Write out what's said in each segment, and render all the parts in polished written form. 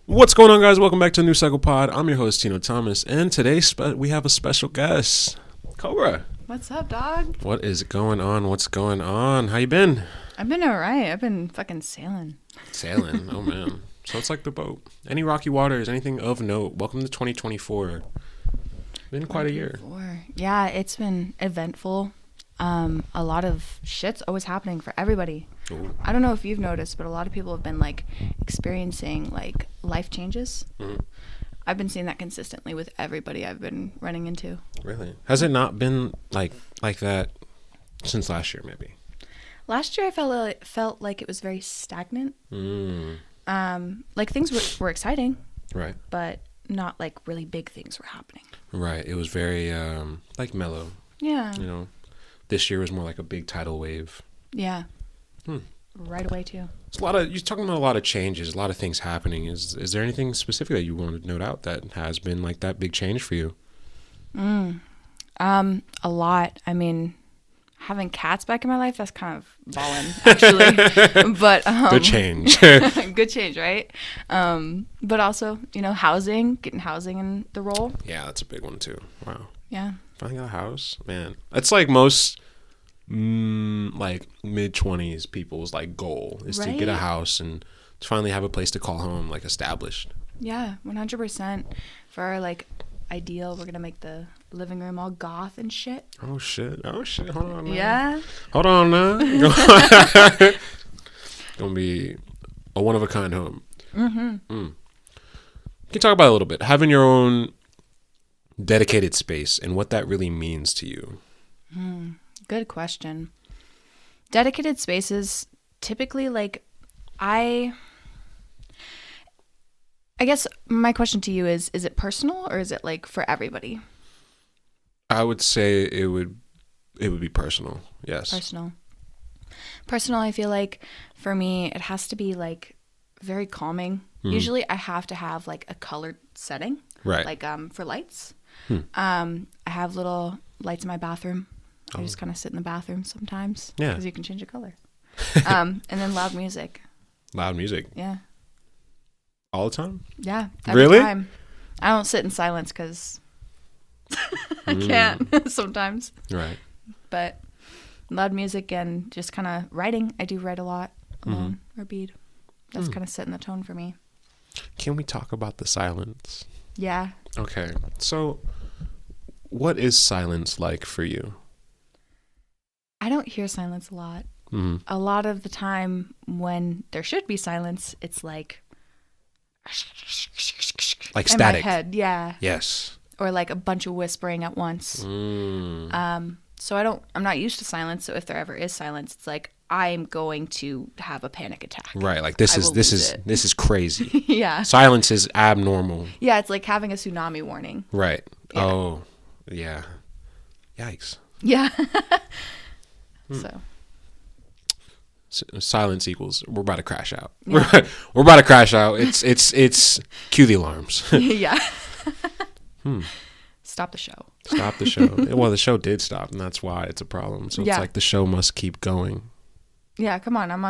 What's going on, guys? Welcome back to New Cycle Pod. I'm your host, Tino Thomas, and today we have a special guest, Cobra. What's up, dog? What is going on? What's going on? How you been? I've been alright. I've been fucking sailing. Sailing? Oh, man. So it's like the boat. Any rocky waters, anything of note? Welcome to 2024. Been quite a year. Yeah, it's been eventful. A lot of shit's always happening for everybody. Ooh. I don't know if you've noticed, but a lot of people have been like experiencing like life changes. Mm-hmm. I've been seeing that consistently with everybody I've been running into. Really? Has it not been like that since last year, maybe? Last year, I felt like it was very stagnant. Like things were exciting, Right. but not like really big things were happening. Right. It was very like mellow. Yeah. You know, this year was more like a big tidal wave. Yeah. Right away too. It's you're talking about a lot of changes, a lot of things happening. Is there anything specific that you want to note out that has been like that big change for you? A lot. I mean, having cats back in my life, that's kind of ballin', actually. But Good change. good change, right? But also, getting housing in the role. Yeah, that's a big one too. Wow. Yeah. Finding a house, man. That's like most like mid-20s people's like goal is to get a house and to finally have a place to call home, like established. Yeah, 100%. For our like ideal, we're gonna make the living room all goth and shit. Oh shit. Hold on now. Yeah. Hold on now. Gonna be a one-of-a-kind home. Can you talk about it a little bit, having your own dedicated space and what that really means to you? Good question. Dedicated spaces, typically, like, I guess my question to you is it personal or is it like for everybody? I would say it would be personal. Yes. Personal, I feel like for me, it has to be like very calming. Usually I have to have like a colored setting. Right. Like for lights. I have little lights in my bathroom. I just kind of sit in the bathroom sometimes. Yeah. Because you can change the color. And then loud music. Loud music. Yeah. All the time? Yeah. Every Really? time. I don't sit in silence because I can't sometimes. Right. But loud music and just kind of writing. I do write a lot alone or bead. That's kind of setting the tone for me. Can we talk about the silence? Yeah. Okay. So what is silence like for you? I don't hear silence a lot. A lot of the time when there should be silence, it's like Like in static. my head. Yeah. Yes. Or like a bunch of whispering at once. So I'm not used to silence. So if there ever is silence, it's like I'm going to have a panic attack. Right. Like this is crazy. Yeah. Silence is abnormal. Yeah. It's like having a tsunami warning. Right. Yeah. Oh, yeah. Yikes. Yeah. Silence equals we're about to crash out. Yeah. We're about to crash out. It's cue the alarms. Yeah. Stop the show. Stop the show. Well, the show did stop, and that's why it's a problem. So it's Yeah. like the show must keep going. Yeah, come on. I'm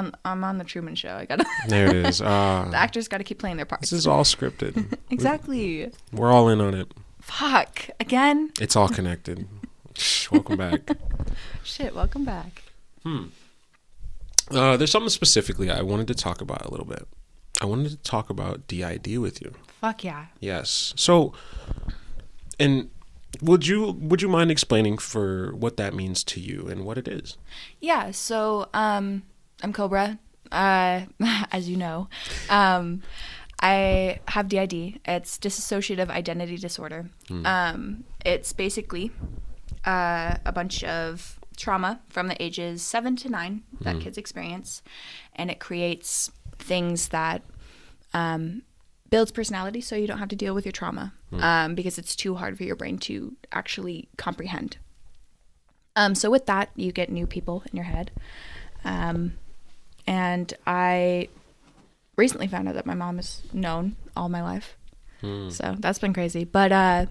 on the Truman Show. I gotta. There it is. The actors got to keep playing their parts. This is all scripted. Exactly. We're all in on it. Fuck. Again? It's all connected. Welcome back. Shit, welcome back. There's something specifically I wanted to talk about a little bit. I wanted to talk about DID with you. Fuck yeah. Yes. So, and would you mind explaining for what that means to you and what it is? Yeah, so I'm Cobra, as you know. I have DID. It's dissociative identity disorder. It's basically a bunch of trauma from the ages 7 to 9 that kids experience, and it creates things that builds personality so you don't have to deal with your trauma because it's too hard for your brain to actually comprehend. So with that, you get new people in your head. And I recently found out that my mom is known all my life. So that's been crazy. But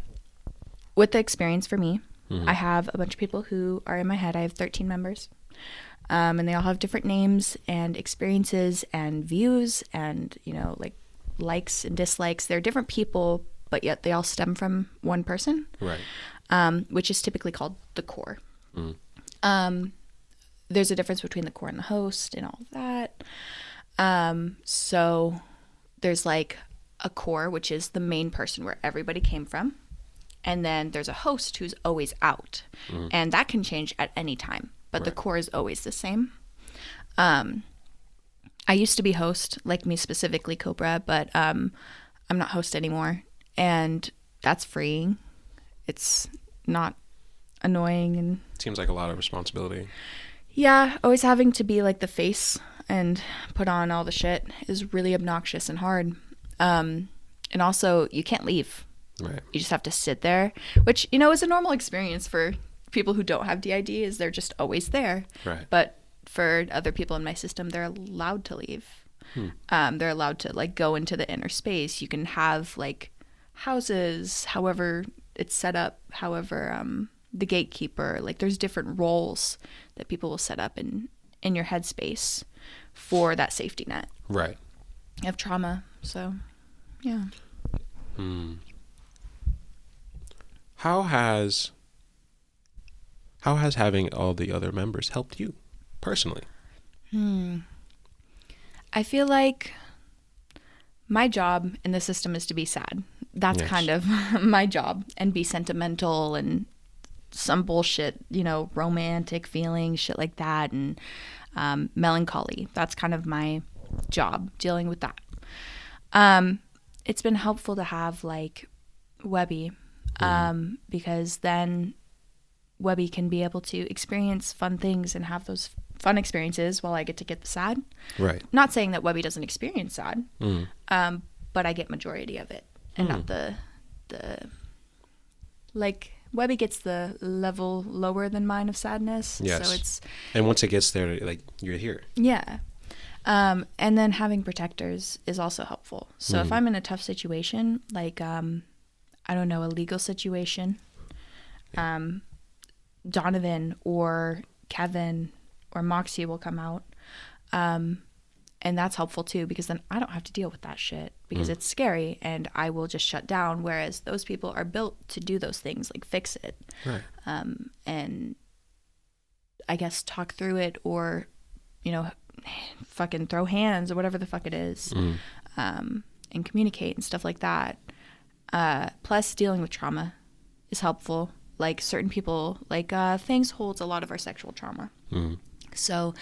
with the experience for me, I have a bunch of people who are in my head. I have 13 members. And they all have different names and experiences and views and, like likes and dislikes. They're different people, but yet they all stem from one person. Right. Which is typically called the core. Mm. There's a difference between the core and the host and all of that. So there's like a core, which is the main person where everybody came from. And then there's a host who's always out. Mm. And that can change at any time. But the core is always the same. I used to be host, like me specifically, Cobra, but I'm not host anymore. And that's freeing. It's not annoying. And seems like a lot of responsibility. Yeah, always having to be like the face and put on all the shit is really obnoxious and hard. And also, you can't leave. Right. You just have to sit there, which, is a normal experience for people who don't have DID, is they're just always there. Right. But for other people in my system, they're allowed to leave. They're allowed to like go into the inner space. You can have like houses, however it's set up, however the gatekeeper, like there's different roles that people will set up in your headspace for that safety net. Right. Of trauma. So, yeah. How has having all the other members helped you personally? I feel like my job in the system is to be sad. That's kind of my job, and be sentimental and some bullshit, romantic feelings, shit like that, and melancholy. That's kind of my job, dealing with that. It's been helpful to have like Webby, because then Webby can be able to experience fun things and have those fun experiences while I get to get the sad. Right. Not saying that Webby doesn't experience sad, but I get majority of it, and not the like Webby gets the level lower than mine of sadness. Yes. So it's, and once it gets there, like, you're here. Yeah. And then having protectors is also helpful. So if I'm in a tough situation, like I don't know, a legal situation, Donovan or Kevin or Moxie will come out. And that's helpful too, because then I don't have to deal with that shit, because it's scary and I will just shut down. Whereas those people are built to do those things, like fix it. Right. And I guess talk through it, or, fucking throw hands or whatever the fuck it is, and communicate and stuff like that. Plus dealing with trauma is helpful. Like certain people, like Fangs holds a lot of our sexual trauma. So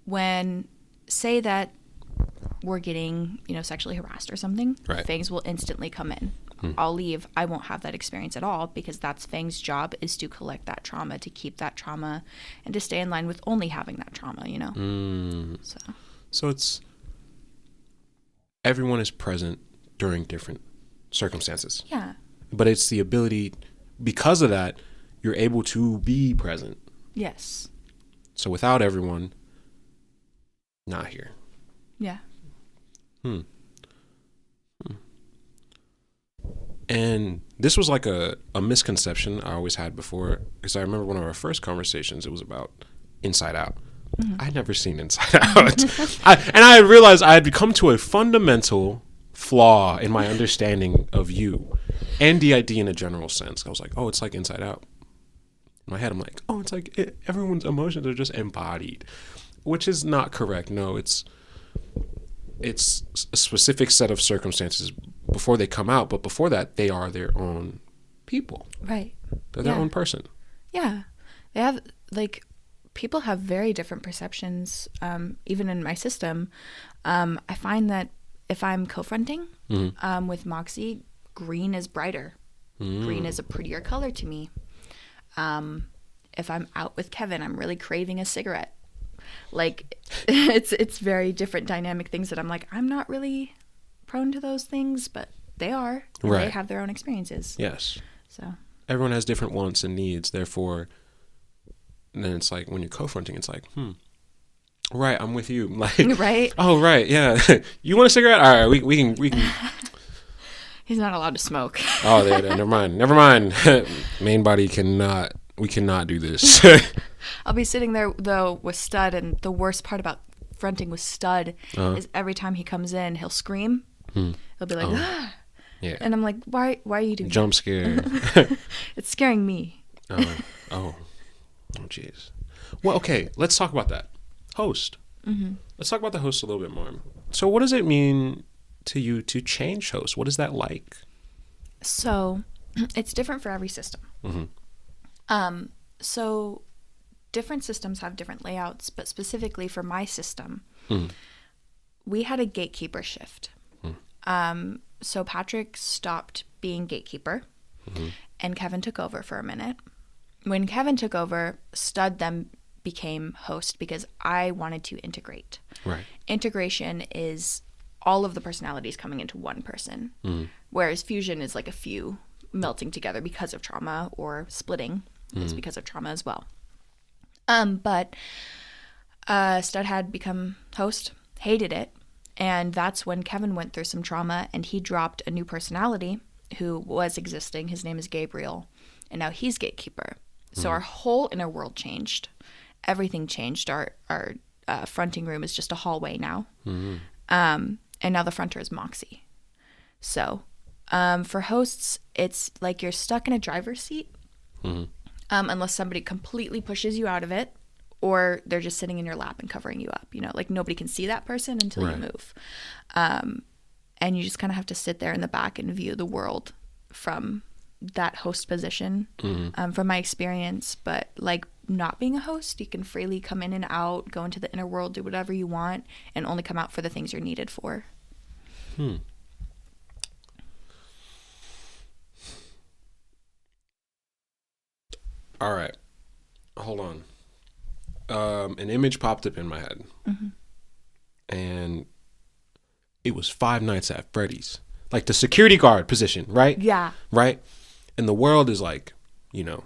when, say that we're getting, sexually harassed or something, right, Fangs will instantly come in. I'll leave. I won't have that experience at all, because that's Fang's job, is to collect that trauma, to keep that trauma, and to stay in line with only having that trauma, So it's, everyone is present during different circumstances. Yeah. But it's the ability, because of that, you're able to be present. Yes. So without everyone, not here. Yeah. And this was like a misconception I always had before, because I remember one of our first conversations, it was about Inside Out. I'd never seen Inside Out. I realized I had come to a fundamental flaw in my understanding of you and DID in a general sense. I was like, oh, it's like Inside Out. In my head, I'm like, oh, it's like everyone's emotions are just embodied, which is not correct. No, it's a specific set of circumstances before they come out, but before that, they are their own people. Right. They're their own person. Yeah. They have, like, people have very different perceptions, even in my system. I find that if I'm co-fronting with Moxie, green is brighter. Green is a prettier color to me. If I'm out with Kevin, I'm really craving a cigarette. Like, it's very different dynamic things that I'm like, I'm not really prone to those things, but they are. Right. They have their own experiences. Yes. So everyone has different wants and needs. Therefore, then it's like when you're co-fronting, it's like, right, I'm with you. Like, right. Oh, right, yeah. You want a cigarette? All right, we can. He's not allowed to smoke. Oh, never mind. Main body cannot. We cannot do this. I'll be sitting there though with Stud, and the worst part about fronting with Stud is every time he comes in, he'll scream, It'll be like, ah. Yeah. And I'm like, why are you doing Jump scare. It's scaring me. Oh, jeez. Well, okay, let's talk about that. Host. Let's talk about the host a little bit more. So what does it mean to you to change host? What is that like? So it's different for every system. So different systems have different layouts, but specifically for my system, we had a gatekeeper shift. So Patrick stopped being gatekeeper and Kevin took over for a minute. When Kevin took over, Stud then became host because I wanted to integrate. Right. Integration is all of the personalities coming into one person, whereas fusion is like a few melting together because of trauma, or splitting is because of trauma as well. But Stud had become host, hated it, and that's when Kevin went through some trauma and he dropped a new personality who was existing. His name is Gabriel, and now he's gatekeeper. So our whole inner world changed. Everything changed. Our fronting room is just a hallway now. And now the fronter is Moxie. So for hosts, it's like you're stuck in a driver's seat unless somebody completely pushes you out of it, or they're just sitting in your lap and covering you up. You know, like nobody can see that person until you move. And you just kind of have to sit there in the back and view the world from that host position, from my experience. But like not being a host, you can freely come in and out, go into the inner world, do whatever you want, and only come out for the things you're needed for. All right, hold on. An image popped up in my head, and it was Five Nights at Freddy's, like the security guard position, right? Yeah. Right. And the world is like, you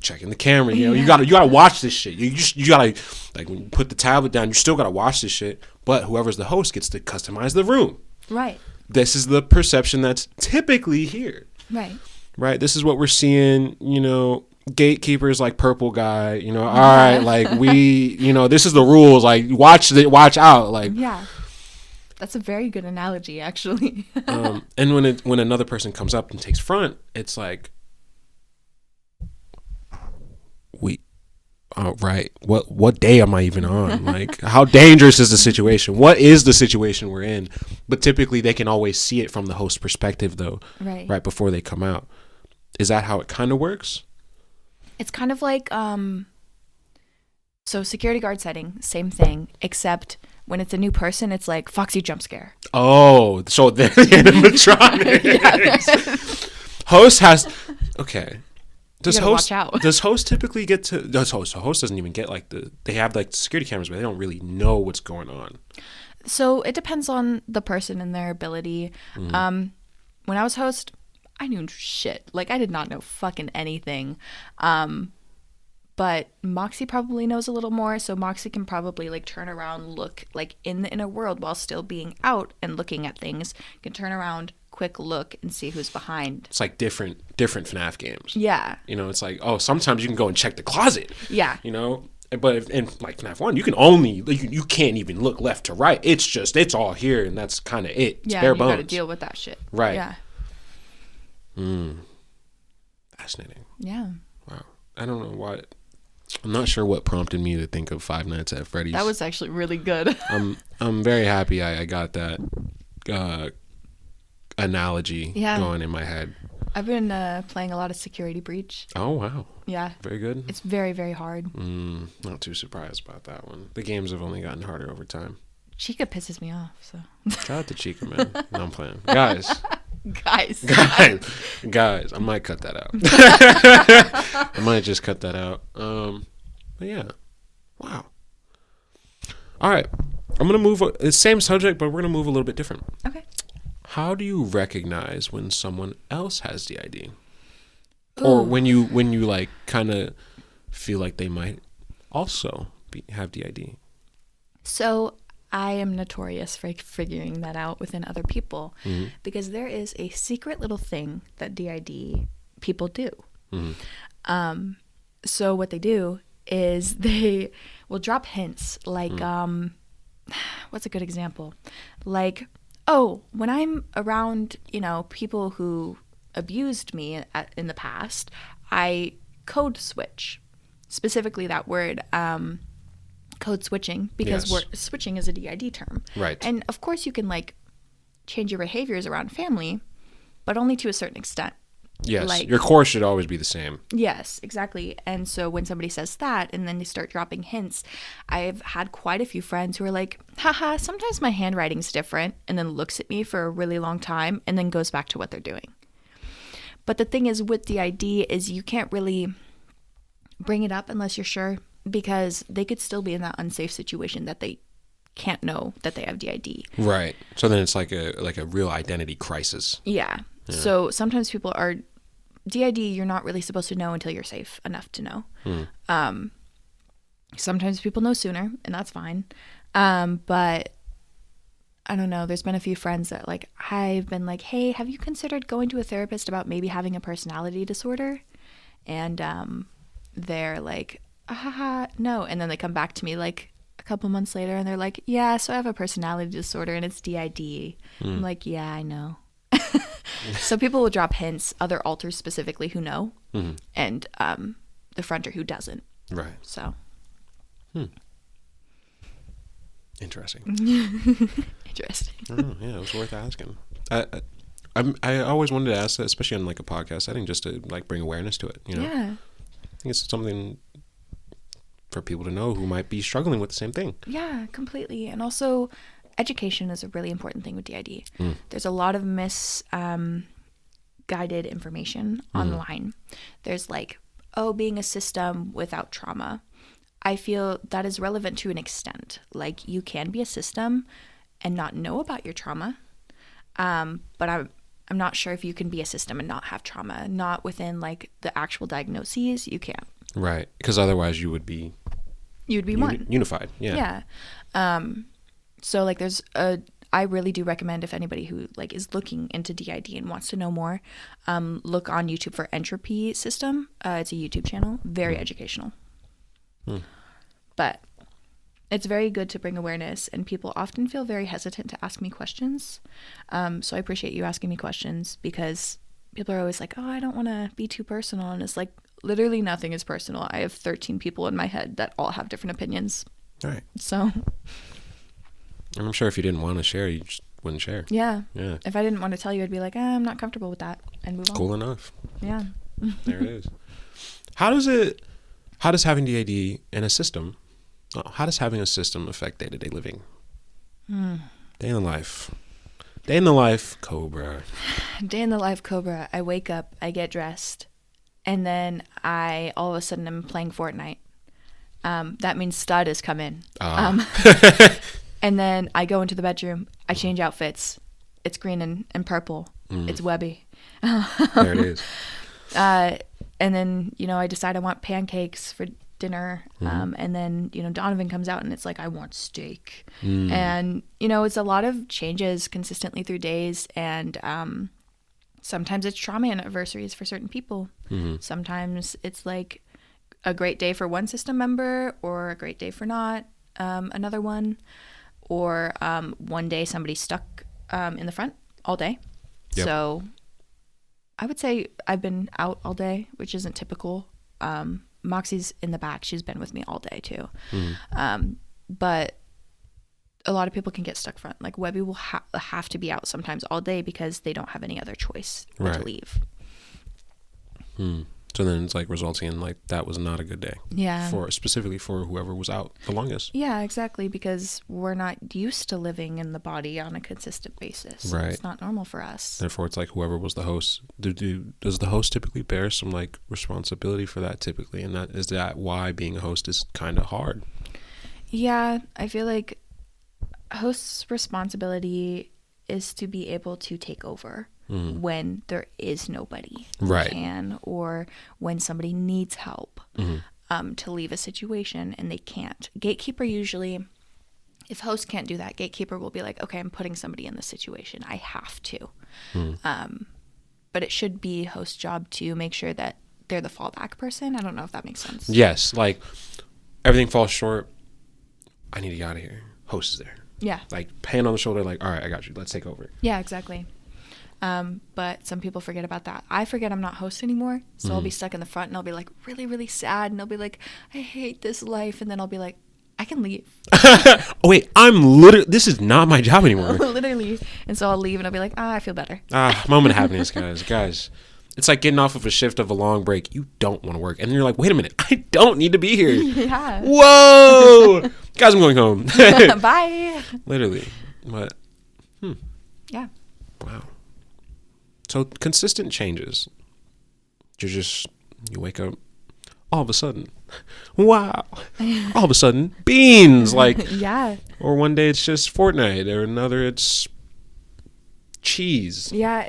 checking the camera, you gotta watch this shit. You gotta, like, when you put the tablet down, you still gotta watch this shit. But whoever's the host gets to customize the room. Right. This is the perception that's typically here. Right. Right. This is what we're seeing. Gatekeepers like purple guy. All right, like we, this is the rules. Like watch out. Like yeah. That's a very good analogy, actually. And when another person comes up and takes front, it's like, right, what day am I even on? Like, how dangerous is the situation? What is the situation we're in? But typically, they can always see it from the host perspective, though, right before they come out. Is that how it kind of works? It's kind of like, so security guard setting, same thing, except when it's a new person, it's like Foxy jump scare. Oh, so they're the animatronics. Host has, okay. Does host typically get to, host doesn't even get like they have like security cameras, but they don't really know what's going on. So it depends on the person and their ability. When I was host, I knew shit. Like I did not know fucking anything. But Moxie probably knows a little more, so Moxie can probably like turn around, look like in the inner world while still being out and looking at things. Can turn around, quick look, and see who's behind. It's like different FNAF games. Yeah. It's like, oh, sometimes you can go and check the closet. Yeah. But in like FNAF 1, you can only you can't even look left to right. It's all here, and that's kind of it. It's bare bones. You got to deal with that shit. Right. Yeah. Fascinating. Yeah. Wow. I don't know why. I'm not sure what prompted me to think of Five Nights at Freddy's. That was actually really good. I'm very happy I got that analogy going in my head. I've been playing a lot of Security Breach. Oh, wow. Yeah. Very good. It's very, very hard. Not too surprised about that one. The games have only gotten harder over time. Chica pisses me off, so. Shout out to Chica, man. No, I'm playing. Guys, I might cut that out. I might just cut that out. But yeah. Wow. All right. I'm going to move, the same subject, but we're going to move a little bit different. Okay. How do you recognize when someone else has DID? Or when you like kind of feel like they might also have DID? So I am notorious for figuring that out within other people because there is a secret little thing that DID people do. So what they do is they will drop hints like, what's a good example? Like, Oh, when I'm around, people who abused me in the past, I code switch. Specifically that word, code switching, because Yes. switching is a DID term. Right. And of course you can like change your behaviors around family, but only to a certain extent. Yes. Like, your core should always be the same. yes, exactly. And so when somebody says that and then they start dropping hints, I've had quite a few friends who are like, haha, sometimes my handwriting's different, and then looks at me for a really long time and then goes back to what they're doing. But the thing is with DID is you can't really bring it up unless you're sure, because they could still be in that unsafe situation that they can't know that they have DID. Right. So then it's like a real identity crisis. Yeah. So sometimes people are DID, you're not really supposed to know until you're safe enough to know. Sometimes people know sooner, and that's fine. But I don't know. There's been a few friends that like I've been like, hey, have you considered going to a therapist about maybe having a personality disorder? And they're like, no. And then they come back to me like a couple months later and they're like, yeah, so I have a personality disorder and it's DID. I'm like, yeah, I know. So people will drop hints, other alters specifically who know, and the fronter who doesn't. Right. So. Interesting. Interesting. Oh, yeah, it was worth asking. I always wanted to ask that, especially on like a podcast setting, just to like bring awareness to it. Yeah. I think it's something for people to know who might be struggling with the same thing. Yeah, completely. And also, education is a really important thing with DID. There's a lot of misguided information online. There's like, being a system without trauma. I feel that is relevant to an extent. Like, you can be a system and not know about your trauma. But I'm not sure if you can be a system and not have trauma. Not within like the actual diagnoses, you can't. Right. Because otherwise you would be one. unified. Yeah. Yeah. So like I really do recommend, if anybody who like is looking into DID and wants to know more, look on YouTube for Entropy System. It's a YouTube channel, very educational. But it's very good to bring awareness, and people often feel very hesitant to ask me questions. So I appreciate you asking me questions, because people are always like, I don't want to be too personal. And it's like, literally nothing is personal. I have 13 people in my head that all have different opinions. Right. So. I'm sure if you didn't want to share, you just wouldn't share. Yeah. Yeah. If I didn't want to tell you, I'd be like, I'm not comfortable with that, and move on. Cool enough. Yeah. There it is. How does having DID in a system, how does having a system affect day-to-day living? Day in the life. Day in the life, Cobra. Day in the life, Cobra. I wake up, I get dressed, and then all of a sudden I'm playing Fortnite. That means stud has come in. And then I go into the bedroom, I change outfits. It's green and purple. It's Webby. There it is. And then, I decide I want pancakes for dinner. And then, Donovan comes out and it's like, I want steak. And, it's a lot of changes consistently through days. And sometimes it's trauma anniversaries for certain people. Sometimes it's like a great day for one system member, or a great day for not another one. Or one day somebody's stuck in the front all day. Yep. So I would say I've been out all day, which isn't typical. Moxie's in the back. She's been with me all day too. But a lot of people can get stuck front. Like Webby will have to be out sometimes all day because they don't have any other choice but to leave. So then it's like resulting in like that was not a good day. Yeah. Specifically for whoever was out the longest. Yeah, exactly. Because we're not used to living in the body on a consistent basis. Right. It's not normal for us. Therefore, it's like whoever was the host. Does the host typically bear some like responsibility for that typically? And is that why being a host is kind of hard? Yeah, I feel like host's responsibility is to be able to take over. When there is nobody who can, or when somebody needs help to leave a situation and they can't. Gatekeeper usually, if host can't do that, gatekeeper will be like, okay, I'm putting somebody in this situation. I have to. But it should be host's job to make sure that they're the fallback person. I don't know if that makes sense. Yes, like everything falls short. I need to get out of here. Host is there. Yeah. Like hand on the shoulder, like, all right, I got you. Let's take over. Yeah, exactly. But some people forget about that. I forget I'm not host anymore. So I'll be stuck in the front and I'll be like really, really sad. And I'll be like, I hate this life. And then I'll be like, I can leave. Oh, wait, this is not my job anymore. Literally. And so I'll leave and I'll be like, I feel better. Moment of happiness, guys. It's like getting off of a shift of a long break. You don't want to work. And then you're like, wait a minute, I don't need to be here. Yeah. Whoa. Guys, I'm going home. Bye. Literally. But, Yeah. wow. So consistent changes. You wake up, all of a sudden, wow. All of a sudden, beans. Like, yeah. Or one day it's just Fortnite, or another it's cheese. Yeah,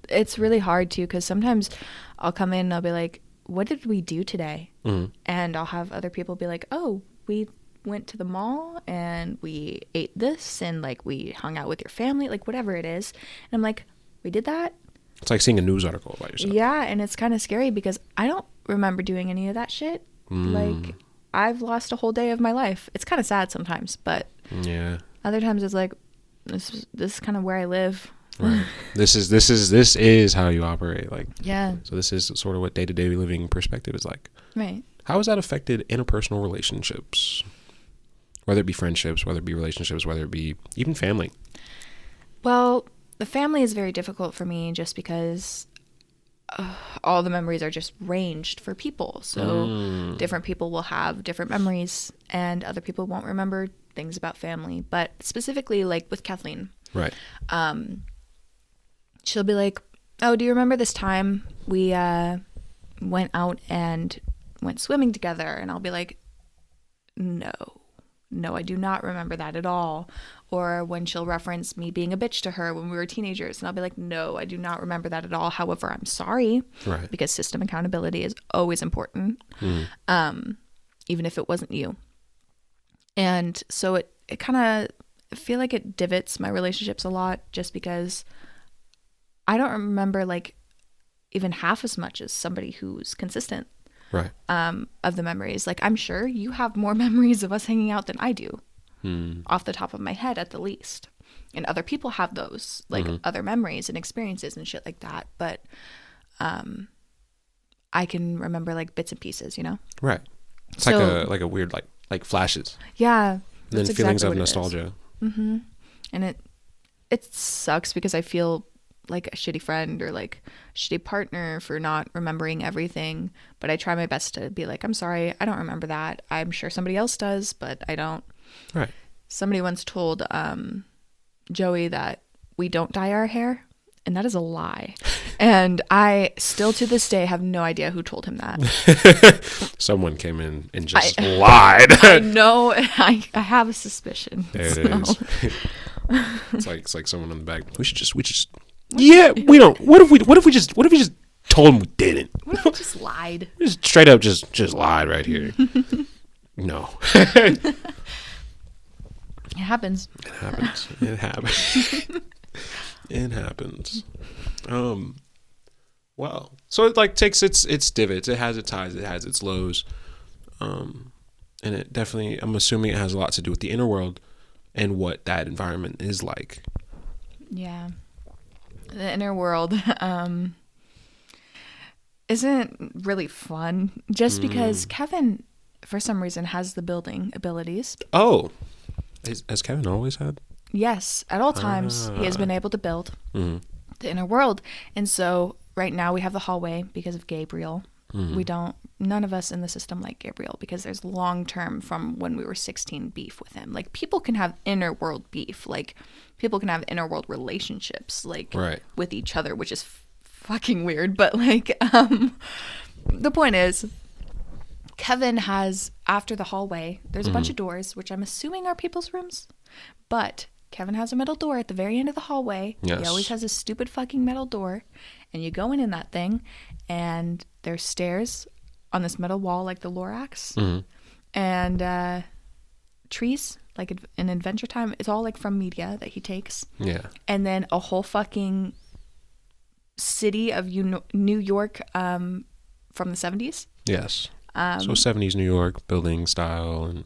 it's really hard too, because sometimes I'll come in and I'll be like, what did we do today? Mm-hmm. And I'll have other people be like, oh, we went to the mall and we ate this and like we hung out with your family, like whatever it is. And I'm like, we did that? It's like seeing a news article about yourself. Yeah, and it's kind of scary because I don't remember doing any of that shit. Like, I've lost a whole day of my life. It's kind of sad sometimes, but yeah, other times it's like, this is kind of where I live. Right. This is how you operate. Like, yeah. So this is sort of what day-to-day living perspective is like. Right. How has that affected interpersonal relationships? Whether it be friendships, whether it be relationships, whether it be even family. Well, the family is very difficult for me just because all the memories are just ranged for people. So different people will have different memories and other people won't remember things about family. But specifically, like with Kathleen. Right. She'll be like, oh, do you remember this time we went out and went swimming together? And I'll be like, no, I do not remember that at all. Or when she'll reference me being a bitch to her when we were teenagers, and I'll be like, no, I do not remember that at all. However, I'm sorry. Right. Because system accountability is always important, even if it wasn't you. And so it kind of, I feel like it divots my relationships a lot just because I don't remember like even half as much as somebody who's consistent. Right. Of the memories. Like, I'm sure you have more memories of us hanging out than I do, off the top of my head at the least. And other people have those, like other memories and experiences and shit like that. But I can remember like bits and pieces, you know? Right. It's so, like a weird like flashes. Yeah. And then feelings of nostalgia. Mm-hmm. And it sucks because I feel like a shitty friend or like a shitty partner for not remembering everything, but I try my best to be like, I'm sorry, I don't remember that. I'm sure somebody else does, but I don't. Right. Somebody once told Joey that we don't dye our hair, and that is a lie. And I still to this day have no idea who told him that. Someone came in and just lied. I know. I have a suspicion. There it is. It's like someone on the back. We should just yeah, we don't. What if we just told him we didn't? What if we just lied? Just straight up just lied right here. No. It happens. It happens. It happens. Well, so it like takes its divots. It has its highs. It has its lows. And it definitely, I'm assuming it has a lot to do with the inner world and what that environment is like. Yeah. The inner world isn't really fun just because Kevin, for some reason, has the building abilities. Oh, has Kevin always had? Yes, at all times he has been able to build the inner world. And so right now we have the hallway because of Gabriel. None of us in the system like Gabriel because there's long-term from when we were 16 beef with him. Like, people can have inner world beef. Like, people can have inner world relationships, like, with each other, which is fucking weird. But, like, the point is, Kevin has, after the hallway, there's a bunch of doors, which I'm assuming are people's rooms. But Kevin has a metal door at the very end of the hallway. Yes. He always has a stupid fucking metal door. And you go in that thing, and there's stairs on this metal wall, like the Lorax, and trees, like in Adventure Time. It's all like from media that he takes. Yeah. And then a whole fucking city of New York from the 70s. Yes. So 70s New York building style and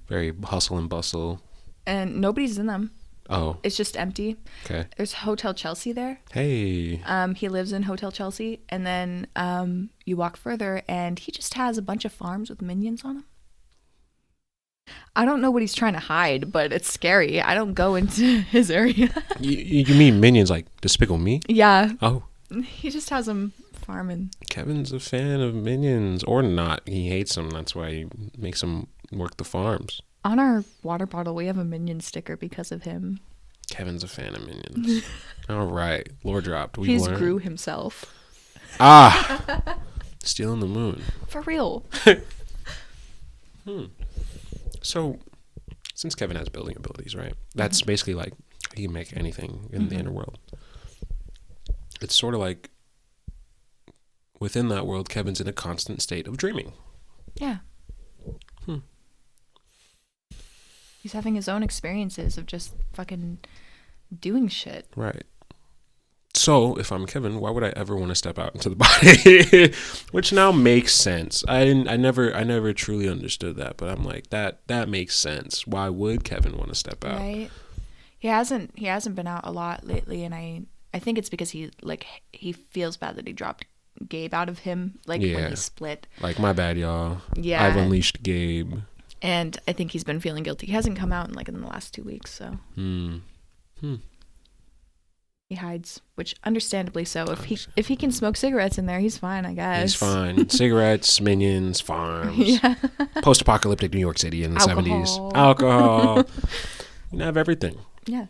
very hustle and bustle. and nobody's in them. Oh. It's just empty. Okay. There's Hotel Chelsea there. Hey. He lives in Hotel Chelsea, and then you walk further, and he just has a bunch of farms with minions on them. I don't know what he's trying to hide, but it's scary. I don't go into his area. You mean minions like Despicable Me? Yeah. Oh. He just has them farming. Kevin's a fan of minions, or not. He hates them. That's why he makes them work the farms. On our water bottle, we have a minion sticker because of him. Kevin's a fan of minions. All right. Lore dropped. He's Gru himself. Ah. Stealing the moon. For real. So, since Kevin has building abilities, right? That's basically like he can make anything in the inner world. It's sort of like within that world, Kevin's in a constant state of dreaming. Yeah. He's having his own experiences of just fucking doing shit. Right. So, if I'm Kevin, why would I ever want to step out into the body? Which now makes sense. I never truly understood that, but I'm like, that makes sense. Why would Kevin want to step out? Right. He hasn't been out a lot lately, and I think it's because he feels bad that he dropped Gabe out of him, when he split. Like, my bad, y'all. Yeah. I've unleashed Gabe. And I think he's been feeling guilty. He hasn't come out in the last 2 weeks, so. He hides, which understandably so. If he can smoke cigarettes in there, he's fine, I guess. He's fine. Cigarettes, minions, farms. Yeah. Post-apocalyptic New York City in the 70s. Alcohol. You can have everything. Yeah.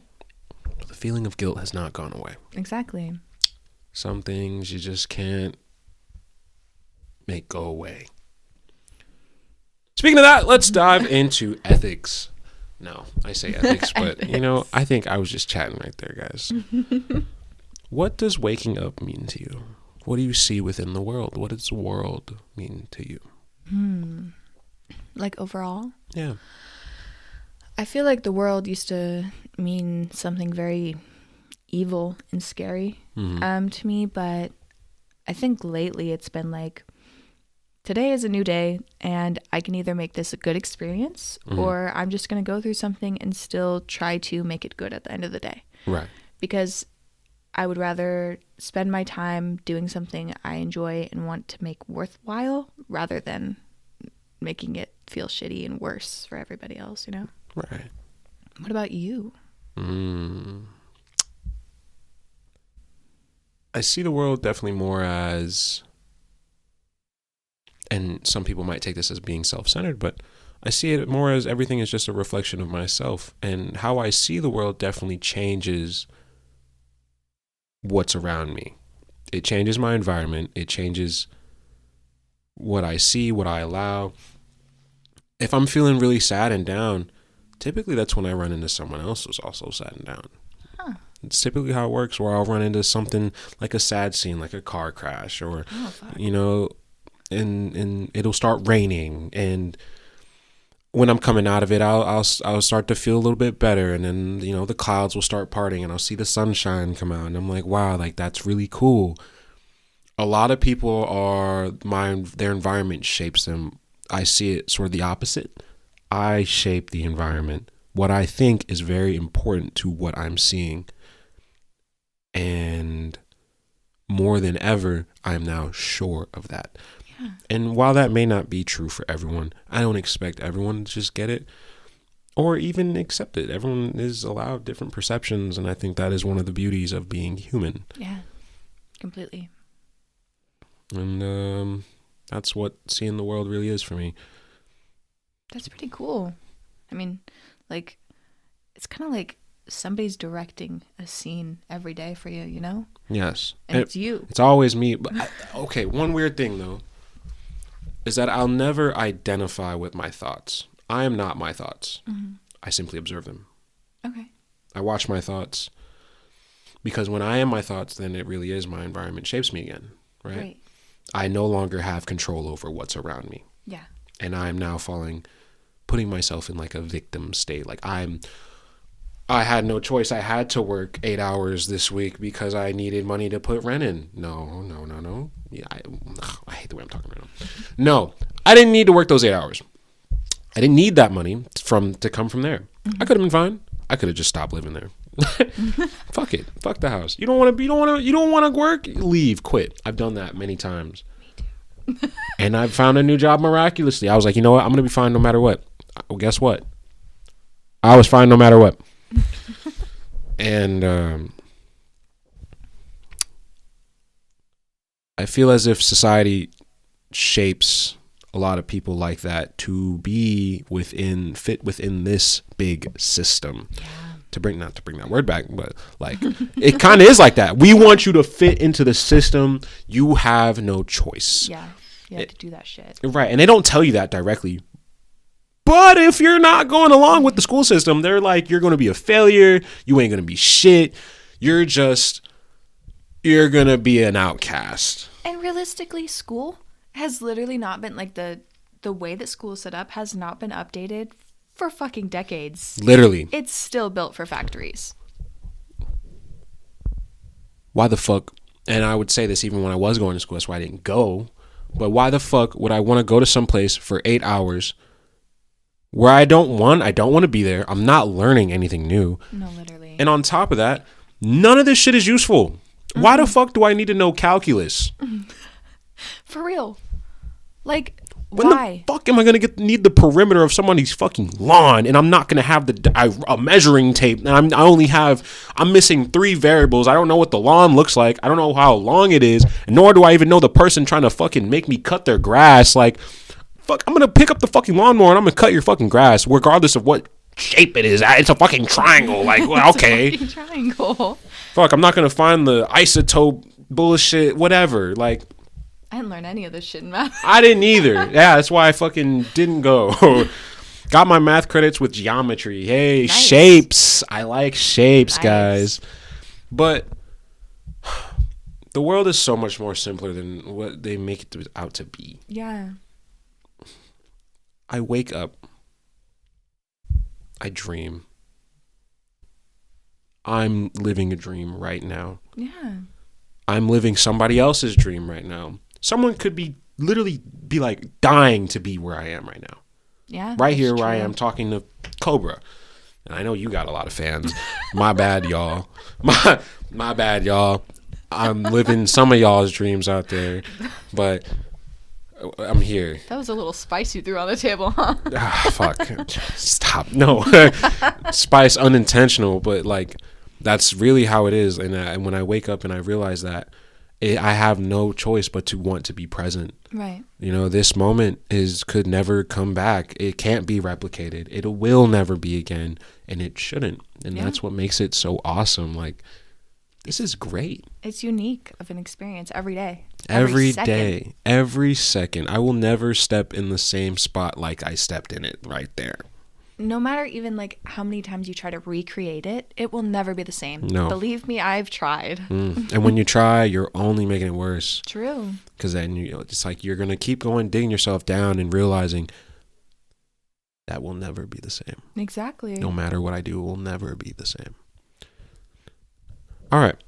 The feeling of guilt has not gone away. Exactly. Some things you just can't make go away. Speaking of that, let's dive into ethics. No, I say ethics, but I think I was just chatting right there, guys. What does waking up mean to you? What do you see within the world? What does the world mean to you? Like overall? Yeah. I feel like the world used to mean something very evil and scary to me, but I think lately it's been like, today is a new day, and I can either make this a good experience or I'm just going to go through something and still try to make it good at the end of the day. Right. Because I would rather spend my time doing something I enjoy and want to make worthwhile rather than making it feel shitty and worse for everybody else, Right. What about you? I see the world definitely more as, and some people might take this as being self-centered, but I see it more as everything is just a reflection of myself, and how I see the world definitely changes what's around me. It changes my environment. It changes what I see, what I allow. If I'm feeling really sad and down, typically that's when I run into someone else who's also sad and down. It's typically how it works, where I'll run into something like a sad scene, like a car crash, or, and it'll start raining, and when I'm coming out of it, I'll start to feel a little bit better, and then the clouds will start parting, and I'll see the sunshine come out, and I'm like, wow, like that's really cool. A lot of people their environment shapes them. I see it sort of the opposite. I shape the environment. What I think is very important to what I'm seeing, and more than ever, I'm now sure of that. Yeah. And while that may not be true for everyone, I don't expect everyone to just get it or even accept it. Everyone is allowed different perceptions, and I think that is one of the beauties of being human. Yeah, completely. And that's what seeing the world really is for me. That's pretty cool. I mean, it's kind of like somebody's directing a scene every day for you, Yes. And it's you. It's always me. But okay, one weird thing, though, is that I'll never identify with my thoughts. I am not my thoughts. I simply observe them. Okay. I watch my thoughts, because when I am my thoughts, then it really is my environment shapes me again, right? I no longer have control over what's around me. Yeah. And I'm now putting myself in like a victim state. Like I had no choice. I had to work 8 hours this week because I needed money to put rent in. No. Yeah, I hate the way I'm talking right now. No, I didn't need to work those 8 hours. I didn't need that money to come from there. I could have been fine. I could have just stopped living there. Fuck it. Fuck the house. You don't want to work? Leave, quit. I've done that many times. And I found a new job miraculously. I was like, you know what? I'm going to be fine no matter what. Well, guess what? I was fine no matter what. And I feel as if society shapes a lot of people like that to be fit within this big system. Yeah. Not to bring that word back, but like it kind of is like that. We want you to fit into the system. You have no choice. Yeah, you have to do that shit. Right, and they don't tell you that directly. But if you're not going along with the school system, they're like, you're going to be a failure. You ain't going to be shit. You're going to be an outcast. And realistically, school has literally not been like the way that school is set up has not been updated for fucking decades. Literally. It's still built for factories. Why the fuck? And I would say this even when I was going to school. That's why I didn't go. But why the fuck would I want to go to some place for 8 hours where I don't want to be there? I'm not learning anything new. No, literally. And on top of that, none of this shit is useful. Mm-hmm. Why the fuck do I need to know calculus? For real. Like, when why? The fuck am I going to need the perimeter of somebody's fucking lawn, and I'm not going to have a measuring tape, and I'm missing 3 variables. I don't know what the lawn looks like. I don't know how long it is, nor do I even know the person trying to fucking make me cut their grass. Like, fuck, I'm going to pick up the fucking lawnmower and I'm going to cut your fucking grass, regardless of what shape it is. It's a fucking triangle. Like, well, okay. It's a fucking triangle. Fuck, I'm not going to find the isotope bullshit, whatever. Like, I didn't learn any of this shit in math. I didn't either. Yeah, that's why I fucking didn't go. Got my math credits with geometry. Hey, nice. Shapes. I like shapes, nice. Guys. But the world is so much more simpler than what they make it out to be. Yeah. I wake up. I dream. I'm living a dream right now. Yeah. I'm living somebody else's dream right now. Someone could literally be like dying to be where I am right now. Yeah. Right here where I am talking to Cobra. And I know you got a lot of fans. My bad, y'all. My bad, y'all. I'm living some of y'all's dreams out there. But I'm here. That was a little spice you threw on the table, huh? Fuck. Stop. No. Spice unintentional, but like that's really how it is. And when I wake up and I realize that, I have no choice but to want to be present. Right. You know, this moment could never come back. It can't be replicated. It will never be again, and it shouldn't. And that's what makes it so awesome. Like, this is great. It's unique of an experience every day. Every day. Every second. I will never step in the same spot like I stepped in it right there. No matter even like how many times you try to recreate it, it will never be the same. No. Believe me, I've tried. And when you try, you're only making it worse. True. Because then it's like you're going to keep going, digging yourself down and realizing that will never be the same. Exactly. No matter what I do, it will never be the same. All right.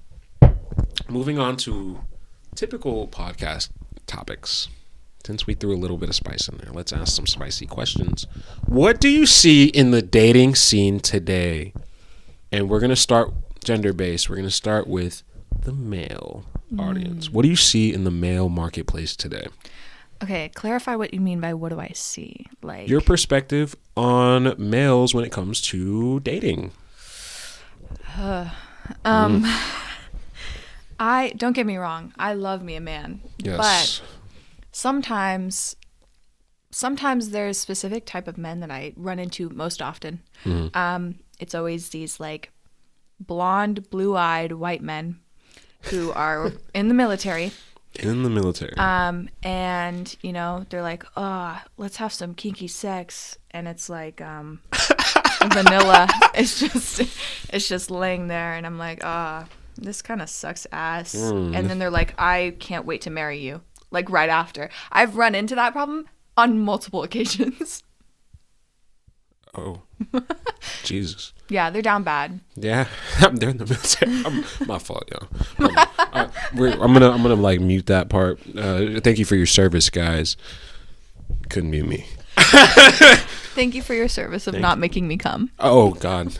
Moving on to typical podcast topics. Since we threw a little bit of spice in there, let's ask some spicy questions. What do you see in the dating scene today? And we're going to start gender-based. We're going to start with the male audience. What do you see in the male marketplace today? Okay, clarify what you mean by what do I see? Like your perspective on males when it comes to dating. I don't get me wrong. I love me a man. Yes. But sometimes there's specific type of men that I run into most often. It's always these like blonde, blue-eyed white men who are in the military. And you know, they're like, "Oh, let's have some kinky sex." And it's like vanilla. It's just laying there and I'm like, this kind of sucks ass. And then they're like, "I can't wait to marry you." Like right after. I've run into that problem on multiple occasions. Oh, Jesus. Yeah, they're down bad. Yeah, they're in the military. My fault, y'all. I'm gonna like mute that part. Thank you for your service, guys. Couldn't be me. Thank you for your service of not making me come. Oh, God.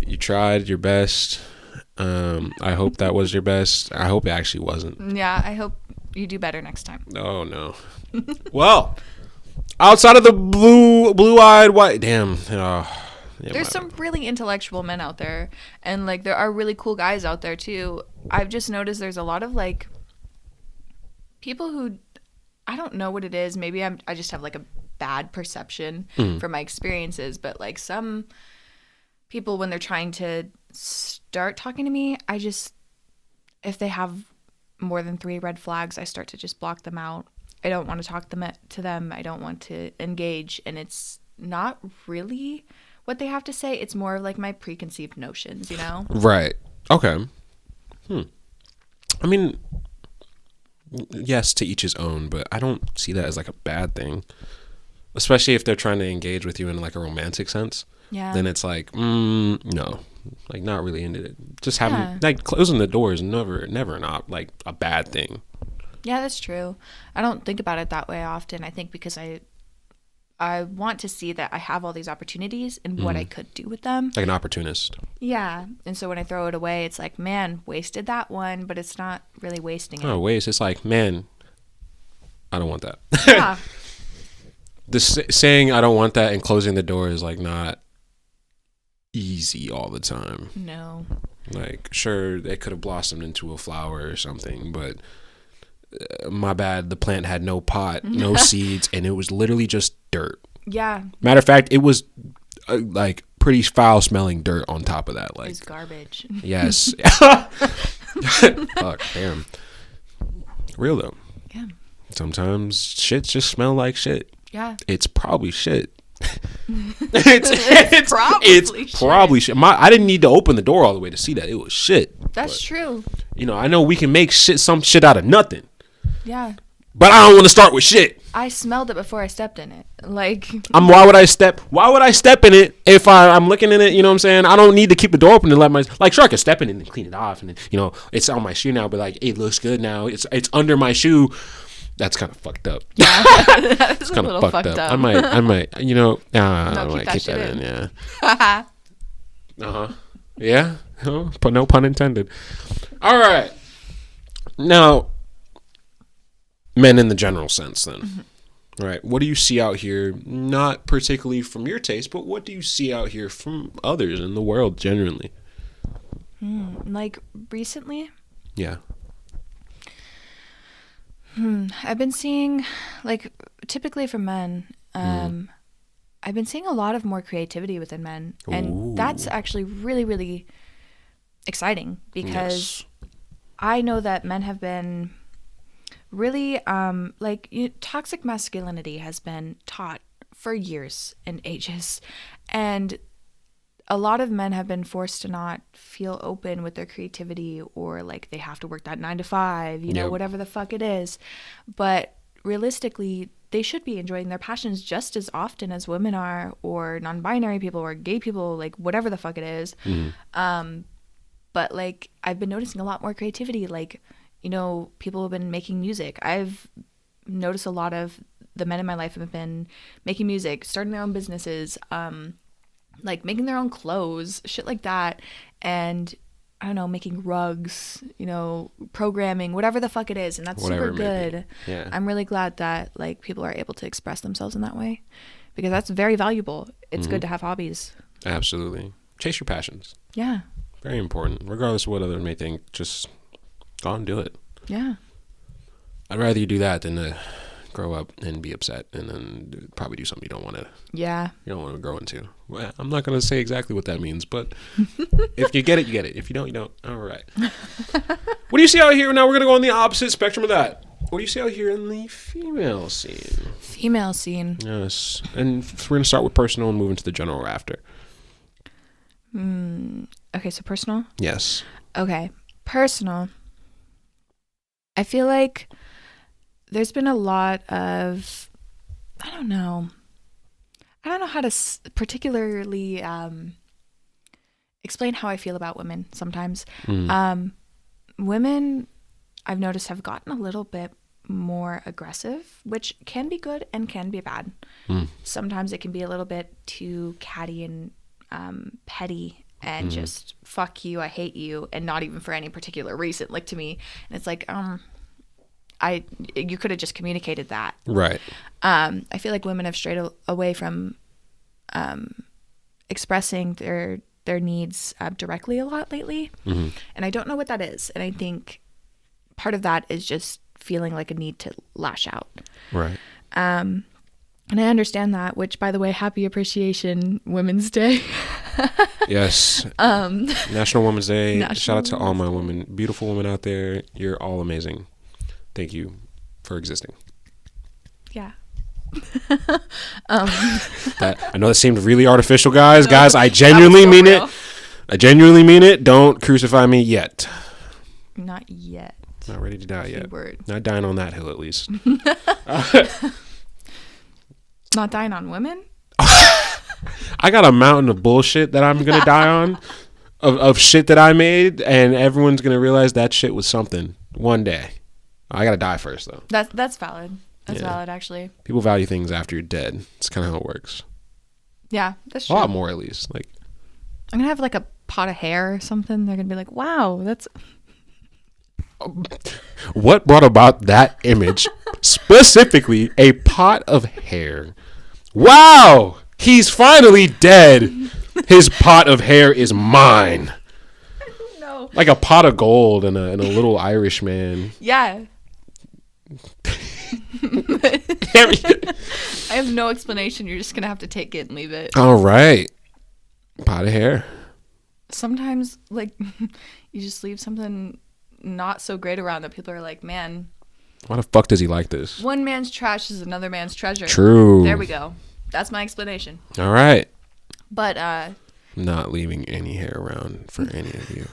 You tried your best. I hope that was your best. I hope it actually wasn't. Yeah, I hope you do better next time. Oh, no. Well, outside of the blue-eyed white... Damn. Yeah, there's some really intellectual men out there. And, like, there are really cool guys out there, too. I've just noticed there's a lot of, like, people who... I don't know what it is. Maybe I just have, like, a bad perception from my experiences. But, like, some people, when they're trying to start talking to me, if they have more than 3 red flags, I start to just block them out. I don't want to talk to them. I don't want to engage. And it's not really what they have to say. It's more of, like, my preconceived notions, you know? Right. Okay. I mean... Yes, to each his own, but I don't see that as like a bad thing, especially if they're trying to engage with you in like a romantic sense. Yeah. Then it's like, no, like not really into it. Just having like closing the door is never not like a bad thing. Yeah, that's true. I don't think about it that way often. I think because I want to see that I have all these opportunities and what I could do with them. Like an opportunist. Yeah. And so when I throw it away, it's like, man, wasted that one, but it's not really wasting it. Oh, waste. It's like, man, I don't want that. Yeah. Saying I don't want that and closing the door is like not easy all the time. No. Like, sure, they could have blossomed into a flower or something, but my bad, the plant had no pot, no seeds, and it was literally just dirt. Yeah. Matter of fact, it was like pretty foul smelling dirt on top of that. Like, it was garbage. Yes. Fuck, damn. Real though. Yeah. Sometimes shit just smell like shit. Yeah. It's probably shit. It's probably shit. I didn't need to open the door all the way to see that it was shit. That's true. You know, I know we can make some shit out of nothing. Yeah. But I don't want to start with shit. I smelled it before I stepped in it. Like, why would I step in it if I'm looking in it? You know what I'm saying? I don't need to keep the door open and sure, I can step in it and clean it off, and then, you know, it's on my shoe now, but like, it looks good now. It's under my shoe. That's kind of fucked up. Yeah, that's kind of fucked up. I might, you know, I might keep that in. Yeah. Yeah. No pun intended. All right. Now, men in the general sense, then. All right. What do you see out here? Not particularly from your taste, but what do you see out here from others in the world generally? Like recently? Yeah. I've been seeing, like, typically for men, I've been seeing a lot of more creativity within men. And that's actually really, really exciting because I know that men have been really, toxic masculinity has been taught for years and ages. And a lot of men have been forced to not feel open with their creativity, or like they have to work that 9 to 5, you know, whatever the fuck it is. But realistically, they should be enjoying their passions just as often as women are, or non-binary people, or gay people, like whatever the fuck it is. But like, I've been noticing a lot more creativity. Like, you know, people have been making music. I've noticed a lot of the men in my life have been making music, starting their own businesses, like making their own clothes, shit like that. And I don't know, making rugs, you know, programming, whatever the fuck it is. And that's super good. Yeah. I'm really glad that like people are able to express themselves in that way, because that's very valuable. It's good to have hobbies. Absolutely. Chase your passions. Yeah. Very important. Regardless of what others may think, just go and do it. Yeah. I'd rather you do that than grow up and be upset and then probably do something you don't want to. Yeah. You don't want to grow into. Well, I'm not going to say exactly what that means, but if you get it, you get it. If you don't, you don't. All right. What do you see out here? Now we're going to go on the opposite spectrum of that. What do you see out here in the female scene? Female scene. Yes. And we're going to start with personal and move into the general after. Okay, so personal? Yes. Okay. Personal. I feel like there's been a lot of, I don't know how to particularly explain how I feel about women sometimes. Women, I've noticed, have gotten a little bit more aggressive, which can be good and can be bad. Sometimes it can be a little bit too catty and petty and just fuck you, I hate you, and not even for any particular reason. Like, to me, and it's like, you could have just communicated that. Right. I feel like women have strayed away from expressing their needs directly a lot lately, and I don't know what that is. And I think part of that is just feeling like a need to lash out. Right. And I understand that, which, by the way, happy Appreciation Women's Day. Yes. National Women's Day. Shout out to all my Day. women, beautiful women out there. You're all amazing. Thank you for existing. Yeah. I know that seemed really artificial, guys. No, Guys, I genuinely mean real. it. I genuinely mean it. Don't crucify me yet. Not yet. Not ready to die yet. Word. Not dying on that hill, at least. Not dying on women? I got a mountain of bullshit that I'm gonna die on, of shit that I made, and everyone's gonna realize that shit was something one day. I gotta die first, though. That's valid. That's valid, actually. People value things after you're dead. It's kind of how it works. Yeah, that's A true. lot more, at least. Like, I'm gonna have like a pot of hair or something. They're gonna be like, "Wow, that's." what brought about that image? Specifically, a pot of hair. Wow, he's finally dead. His pot of hair is mine. No. Like a pot of gold and a little Irish man. Yeah. I have no explanation. You're just gonna have to take it and leave it. All right, pot of hair. Sometimes, like, you just leave something not so great around that people are like, "Man, Why the fuck does he like this? one man's trash is another man's treasure." True. There we go. That's my explanation. All right. But Not leaving any hair around for any of you.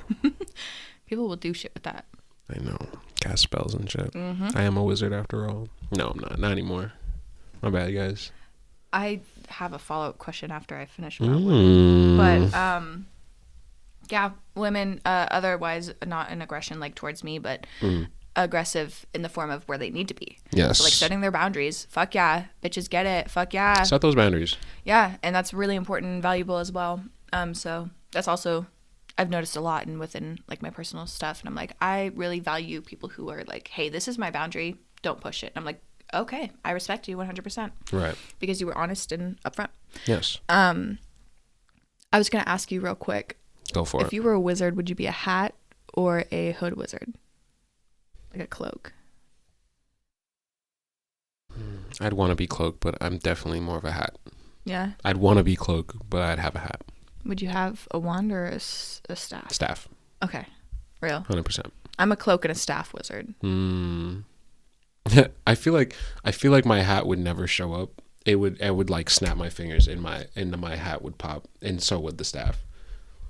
people will do shit with that. I know. Cast spells and shit. I am a wizard after all. No, I'm not. Not anymore. My bad, guys. I have a follow-up question after I finish about women. But yeah, women otherwise not an aggression like towards me, but aggressive in the form of where they need to be. Yes. So, like, setting their boundaries. Fuck yeah, bitches get it. Fuck yeah. Set those boundaries. Yeah, and that's really important and valuable as well. So that's also, I've noticed a lot within like my personal stuff, and I'm like, I really value people who are like, hey, this is my boundary, don't push it. And I'm like, okay, I respect you 100%. Right. Because you were honest and upfront. Yes. I was gonna ask you real quick. Go for it. If you were a wizard, would you be a hat or a hood wizard? Like a cloak. I'd want to be cloak, but I'm definitely more of a hat. Yeah. I'd want to be cloak, but I'd have a hat. Would you have a wand or a staff? Staff. Okay. Real. 100%. I'm a cloak and a staff wizard. I feel like my hat would never show up. I would like snap my fingers and my hat would pop, and so would the staff.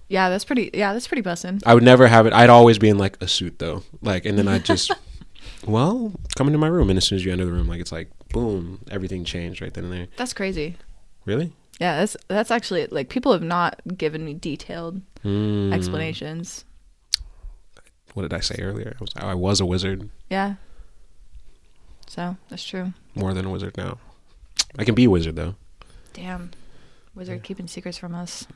Yeah, that's pretty bussin'. I would never have it. I'd always be in like a suit though. Like, and then I'd just well, come into my room, and as soon as you enter the room, like, it's like boom, everything changed right then and there. That's crazy. Really? Yeah, that's actually, like, people have not given me detailed explanations. What did I say earlier? I was a wizard. Yeah. So that's true. More than a wizard now. I can be a wizard though. Damn, wizard keeping secrets from us.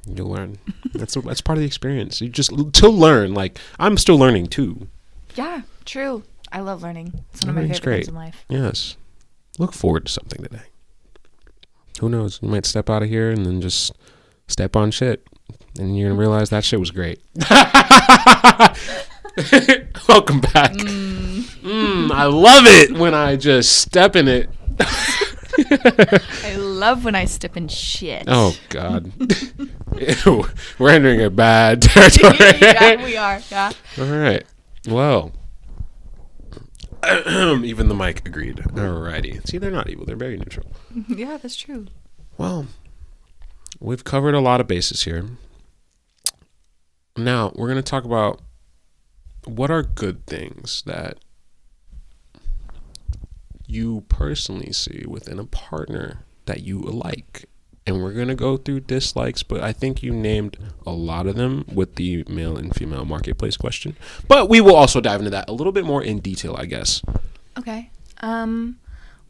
You'll learn. That's part of the experience. You just to learn. Like, I'm still learning too. Yeah, true. I love learning. It's one of my favorite things in life. Yes. Look forward to something today. Who knows? You might step out of here and then just step on shit, and you're gonna realize that shit was great. Welcome back. I love it when I just step in it. I love when I step in shit. Oh God. Ew, we're entering a bad territory. Yeah, we are. Yeah. All right. Well, even the mic agreed. Alrighty. See, they're not evil. They're very neutral. Yeah, that's true. Well, we've covered a lot of bases here. Now, we're going to talk about what are good things that you personally see within a partner that you like and we're going to go through dislikes, but I think you named a lot of them with the male and female marketplace question. But we will also dive into that a little bit more in detail, I guess. Okay.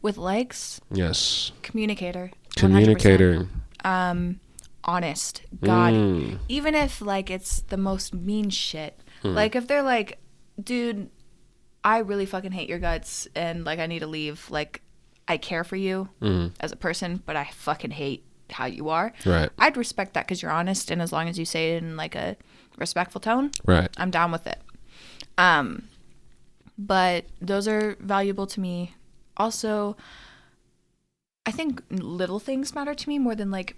With likes, yes. Communicator. 100%. Communicator. Honest. God. Even if, like, it's the most mean shit. Like, if they're like, dude, I really fucking hate your guts and, like, I need to leave. Like, I care for you as a person, but I fucking hate how you are. Right. I'd respect that because you're honest, and as long as you say it in, like, a respectful tone, right, I'm down with it. But those are valuable to me. Also, I think little things matter to me more than, like,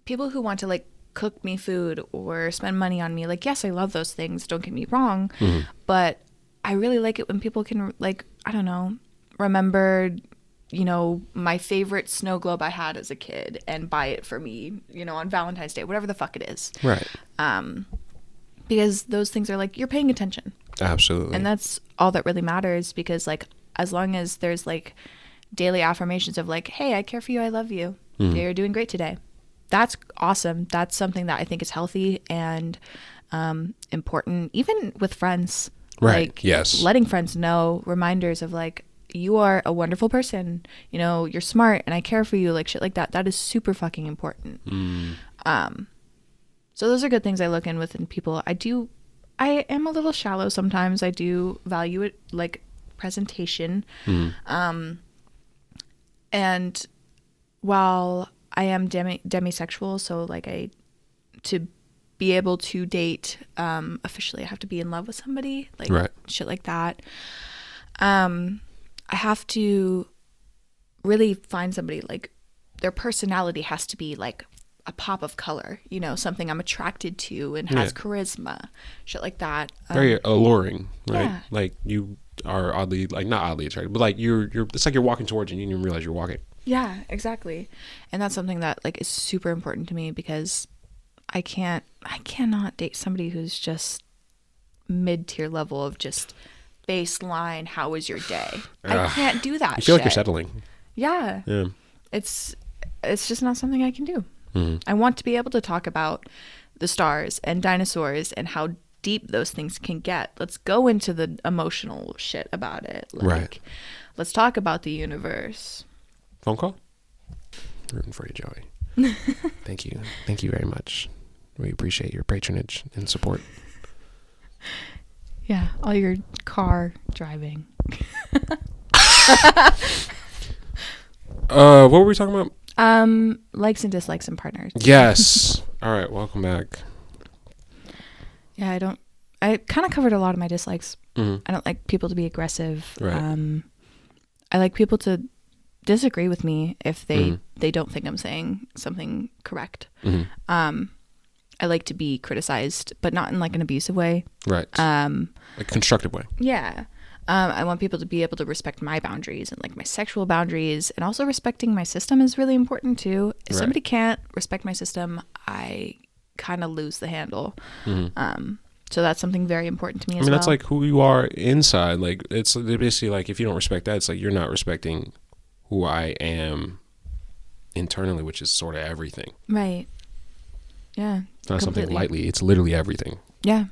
people who want to, like, cook me food or spend money on me. Like, yes, I love those things, don't get me wrong, but I really like it when people can, like, I don't know, remember, you know, my favorite snow globe I had as a kid and buy it for me, you know, on Valentine's Day, whatever the fuck it is. Right. Because those things are like, you're paying attention. Absolutely. And that's all that really matters, because, like, as long as there's, like, daily affirmations of, like, hey, I care for you, I love you, you're doing great today. That's awesome. That's something that I think is healthy and important, even with friends. Right. Like, yes. Letting friends know, reminders of, like, you are a wonderful person. You know, you're smart and I care for you. Like, shit like that. That is super fucking important. So those are good things I look in within people. I am a little shallow sometimes. I do value it, like, presentation. And while I am demisexual, so, like, to be able to date officially, I have to be in love with somebody, like, right, shit like that. I have to really find somebody, like, their personality has to be, like, a pop of color, you know, something I'm attracted to and has charisma, shit like that. Very alluring, right? Yeah. Like, you are oddly, like, not oddly attracted, but, like, you're it's like you're walking towards you and you didn't even realize you're walking. Yeah, exactly. And that's something that, like, is super important to me, because I cannot date somebody who's just mid-tier level of just baseline, how was your day? I can't do that. You feel like you're settling. Yeah. Yeah. It's just not something I can do. I want to be able to talk about the stars and dinosaurs and how deep those things can get. Let's go into the emotional shit about it. Like, right. Let's talk about the universe. Phone call? Rooting for you, Joey. Thank you. Thank you very much. We appreciate your patronage and support. Yeah, all your car driving. What were we talking about? Likes and dislikes and partners. Yes. All right, welcome back. Yeah, I kind of covered a lot of my dislikes. I don't like people to be aggressive. Right. I like people to disagree with me if they don't think I'm saying something correct. I like to be criticized, but not in, like, an abusive way. Right. A constructive way. Yeah. I want people to be able to respect my boundaries and, like, my sexual boundaries, and also respecting my system is really important too. If somebody can't respect my system, I kind of lose the handle. So that's something very important to me as well. I mean, that's like who you are inside. Like, it's basically like, if you don't respect that, it's like you're not respecting who I am internally, which is sort of everything. Right. Yeah. It's not something lightly. It's literally everything. Yeah.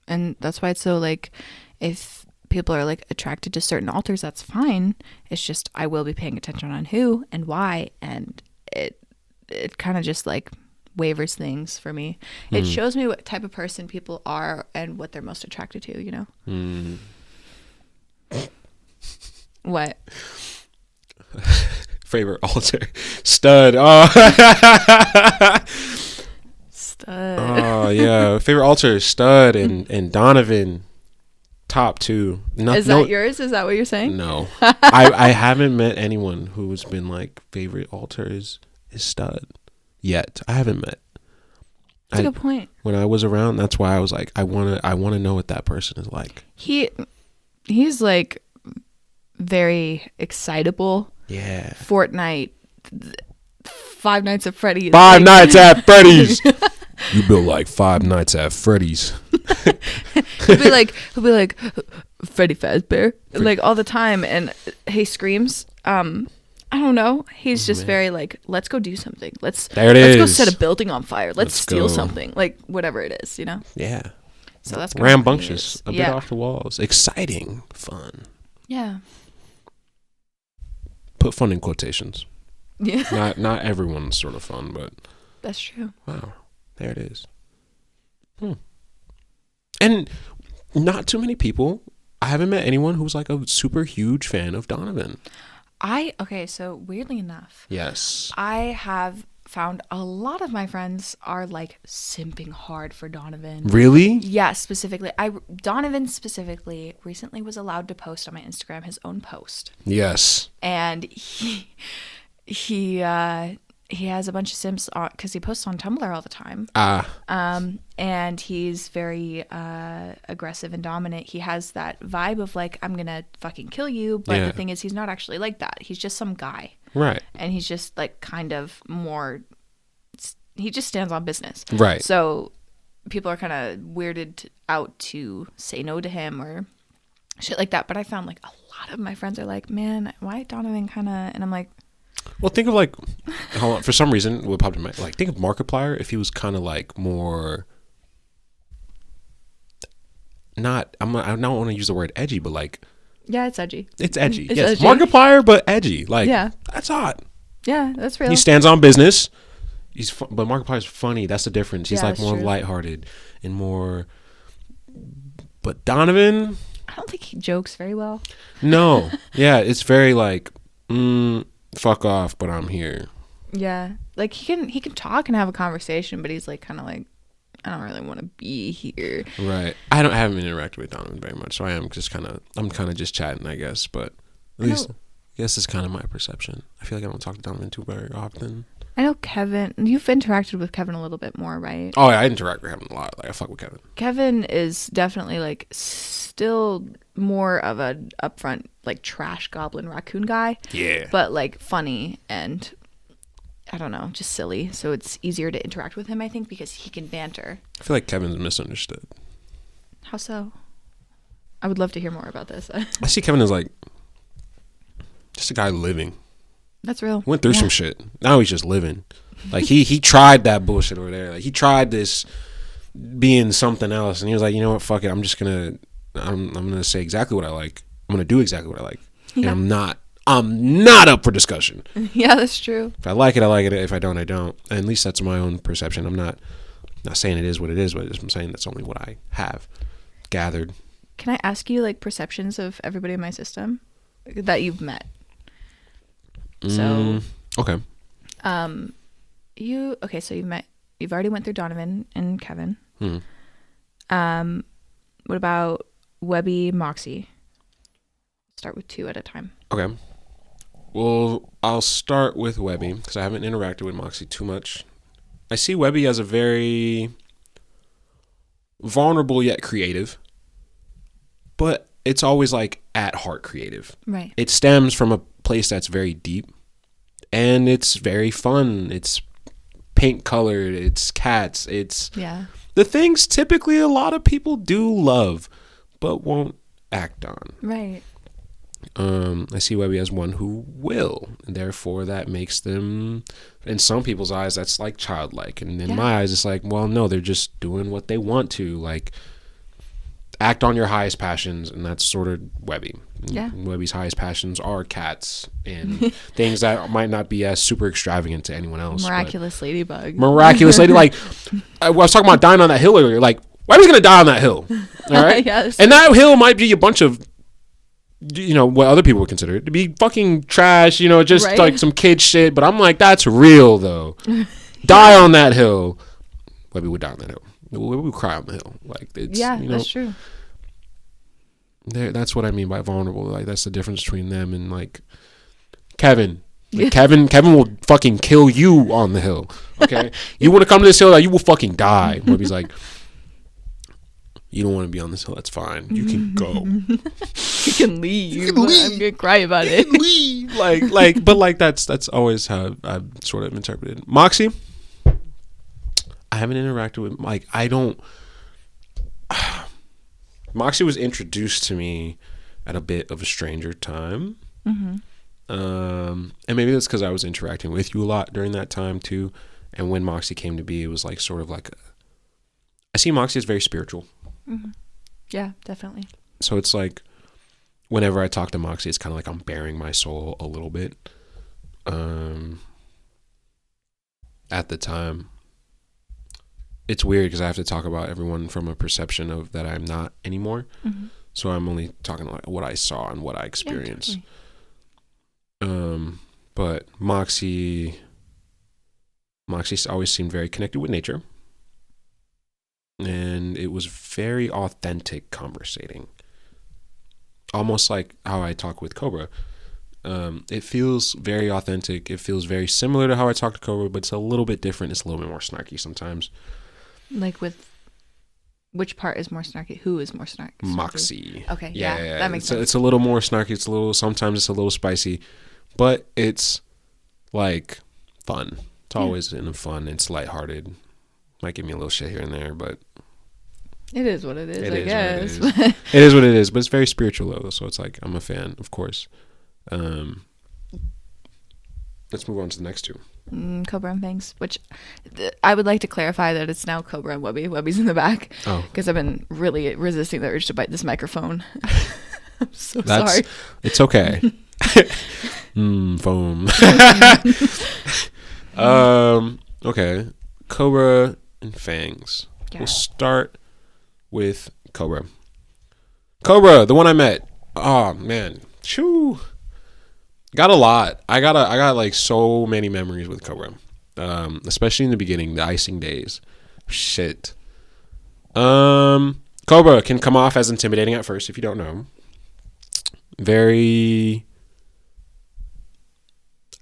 And that's why it's so, like, if people are, like, attracted to certain alters, that's fine. It's just, I will be paying attention on who and why, and it kind of just, like, wavers things for me. It shows me what type of person people are and what they're most attracted to, you know? What? Favorite altar? Stud. Oh. Stud. Oh, yeah. Favorite altar? Stud and Donovan. Top two. Is that yours? Is that what you're saying? No. I haven't met anyone who's been like, favorite altar is Stud yet. I haven't met. That's a good point. When I was around, that's why I was like, I want to know what that person is like. He's like very excitable. Yeah. Fortnite, Five Nights at Freddy's. Five Nights at Freddy's. You built like Five Nights at Freddy's. he'll be like Freddy Fazbear, like, all the time, and he screams. I don't know. He's just very like, let's go do something. Let's go set a building on fire. Let's steal something. Like whatever it is, you know? Yeah. So that's rambunctious, a bit off the walls, exciting, fun. Yeah. Put fun in quotations. Yeah. Not everyone's sort of fun, but that's true. Wow. There it is. And not too many people. I haven't met anyone who's like a super huge fan of Donovan. So weirdly enough. Yes. I have found a lot of my friends are like simping hard for Donovan. Really? Yeah, specifically. Donovan specifically recently was allowed to post on my Instagram his own post. Yes. And he has a bunch of simps because he posts on Tumblr all the time. And he's very aggressive and dominant. He has that vibe of like, I'm gonna fucking kill you. But the thing is, he's not actually like that. He's just some guy. Right. And he's just like kind of more. He just stands on business. Right. So people are kind of weirded out to say no to him or shit like that. But I found like a lot of my friends are like, man, why Donovan kind of? And I'm like. Well, think of like, for some reason, what popped in my like, think of Markiplier if he was kind of like more. I don't want to use the word edgy, but like. Yeah, it's edgy. It's edgy. Yes, edgy. Markiplier, but edgy. Like, that's hot. Yeah, that's real. He stands on business. But Markiplier's funny. That's the difference. He's like more lighthearted and more. But Donovan. I don't think he jokes very well. No. Yeah, it's very like. Fuck off, but I'm here. Yeah, like he can talk and have a conversation, but he's like kind of like, I don't really want to be here. Right. I haven't interacted with Donovan very much, so I'm kind of just chatting, I guess. But at least I guess it's kind of my perception. I feel like I don't talk to Donovan too very often. I know Kevin. You've interacted with Kevin a little bit more, right? Oh yeah, I interact with Kevin a lot. Like I fuck with Kevin. Kevin is definitely like still more of a upfront like trash goblin raccoon guy. Yeah. But like funny and I don't know, just silly. So it's easier to interact with him, I think, because he can banter. I feel like Kevin's misunderstood. How so? I would love to hear more about this. I see Kevin as like just a guy living. That's real. Went through some shit. Now he's just living. Like he tried that bullshit over there. Like he tried this being something else, and he was like, you know what, fuck it. I'm gonna say exactly what I like. I'm gonna do exactly what I like, and I'm not up for discussion. Yeah, that's true. If I like it, I like it. If I don't, I don't. And at least that's my own perception. I'm not saying it is what it is, but I'm saying that's only what I have gathered. Can I ask you like perceptions of everybody in my system that you've met? So okay. So you've already went through Donovan and Kevin. What about Webby, Moxie? Start with 2 at a time. Okay. Well, I'll start with Webby because I haven't interacted with Moxie too much. I see Webby as a very vulnerable yet creative, but it's always like at heart creative. Right. It stems from a place that's very deep and it's very fun. It's pink colored. It's cats. It's the things typically a lot of people do love but won't act on. Right. I see Webby as one who will, and therefore that makes them, in some people's eyes, that's like childlike, and in my eyes, it's like, well, no, they're just doing what they want to, like act on your highest passions, and that's sort of Webby. Yeah. Webby's highest passions are cats and things that might not be as super extravagant to anyone else. Miraculous ladybug. Miraculous lady, like I was talking about dying on that hill earlier. Like Webby's gonna die on that hill, all right? Yes. And that hill might be a bunch of, you know, what other people would consider it to be fucking trash, you know, just like some kid shit. But I'm like, that's real though. Die on that hill. Webby would die on that hill. Webby would cry on the hill. Like, it's, you know, that's true. That's what I mean by vulnerable. Like, that's the difference between them and like Kevin. Like, Kevin will fucking kill you on the hill. Okay, you want to come to this hill, like, you will fucking die. Webby's like, you don't want to be on this hill. That's fine. You can go. You can leave. You can leave. I'm gonna cry about it. You can leave. But that's always how I've sort of interpreted Moxie. I haven't interacted with, like, I don't. Moxie was introduced to me at a bit of a stranger time. And maybe that's because I was interacting with you a lot during that time too. And when Moxie came to be, it was like sort of like I see Moxie as very spiritual. Mm-hmm. Yeah, definitely. So it's like whenever I talk to Moxie, it's kind of like I'm bearing my soul a little bit. At the time, it's weird because I have to talk about everyone from a perception of that I'm not anymore. Mm-hmm. So I'm only talking like what I saw and what I experienced. Yeah, totally. But Moxie always seemed very connected with nature. And it was very authentic conversating. Almost like how I talk with Cobra. It feels very authentic. It feels very similar to how I talk to Cobra, but it's a little bit different. It's a little bit more snarky sometimes. Like with which part is more snarky? Who is more snarky? Moxie. Okay, yeah, that makes sense. It's a little more snarky. Sometimes it's a little spicy, but it's like fun. It's always in fun. It's lighthearted. Might give me a little shit here and there, but it is what it is, I guess. It is what it is, but it's very spiritual though. So it's like I'm a fan, of course. Let's move on to the next two. Cobra and Fangs, which I would like to clarify that it's now Cobra and Webby. Webby's in the back because I've been really resisting the urge to bite this microphone. I'm so sorry. It's okay. Foam. Okay. Cobra and Fangs. Yeah. We'll start with Cobra. Cobra, the one I met. Oh man. Shoo. Got a lot. I got like so many memories with Cobra. Especially in the beginning, the icing days. Shit. Cobra can come off as intimidating at first if you don't know. Very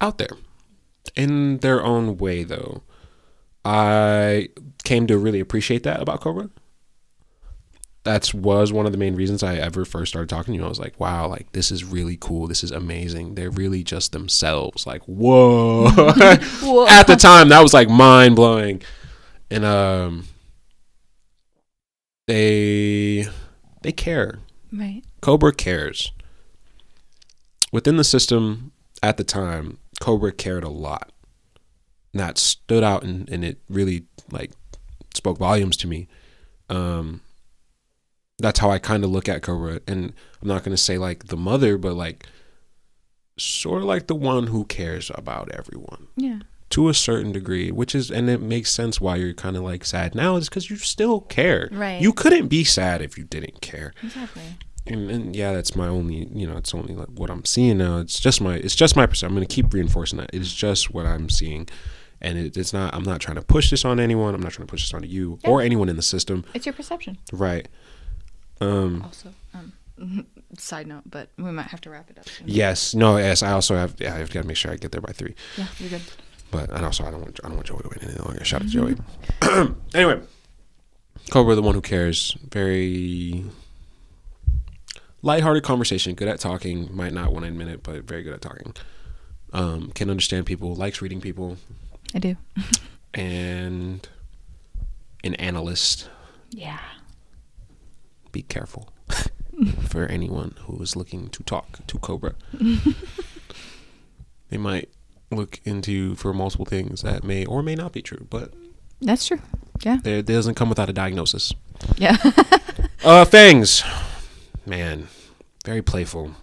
out there. In their own way though. I came to really appreciate that about Cobra. That was one of the main reasons I ever first started talking to you. I was like, wow, like this is really cool. This is amazing. They're really just themselves. Like, whoa. Whoa. At the time, that was like mind blowing. And they care. Right. Cobra cares. Within the system at the time, Cobra cared a lot. And that stood out and it really like spoke volumes to me. That's how I kind of look at Cobra. And I'm not going to say like the mother, but like sort of like the one who cares about everyone. Yeah. To a certain degree, and it makes sense why you're kind of like sad now is because you still care. Right. You couldn't be sad if you didn't care. Exactly. And yeah, that's my only, it's only like what I'm seeing now. It's just my perception. I'm going to keep reinforcing that. It's just what I'm seeing. And it's not, I'm not trying to push this on anyone. I'm not trying to push this onto you or anyone in the system. It's your perception. Right. Also, side note, but we might have to wrap it up soon. Yes. No, yes. I also have, I've got to make sure I get there by 3. Yeah, you're good. But, and also I don't want Joey to wait any longer. Shout out to Joey. Anyway. Cobra, the one who cares. Very lighthearted conversation. Good at talking. Might not want to admit it, but very good at talking. Can understand people. Likes reading people. I do. And an analyst. Yeah. Be careful for anyone who is looking to talk to Cobra. They might look into you for multiple things that may or may not be true, but that's true. Yeah. It doesn't come without a diagnosis. Yeah. Fangs. Man, very playful.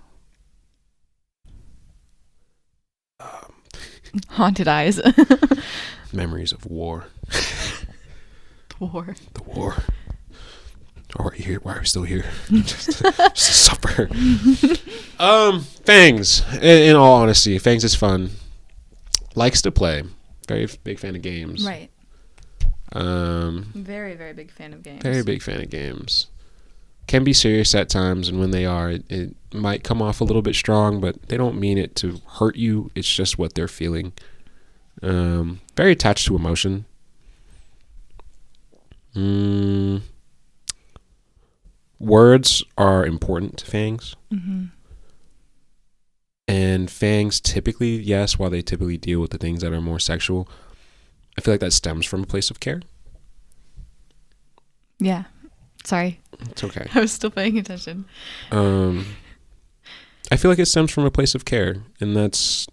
Haunted eyes. Memories of war. The war. The war. Why are we still here? just to suffer. Fangs. In all honesty, Fangs is fun. Likes to play. Very big fan of games. Right. Very, very big fan of games. Very big fan of games. Can be serious at times, and when they are, it might come off a little bit strong, but they don't mean it to hurt you. It's just what they're feeling. Very attached to emotion. Words are important to Fangs. Mm-hmm. And Fangs typically, yes, while they typically deal with the things that are more sexual, I feel like that stems from a place of care. Yeah. Sorry. It's okay. I was still paying attention. I feel like it stems from a place of care, and that's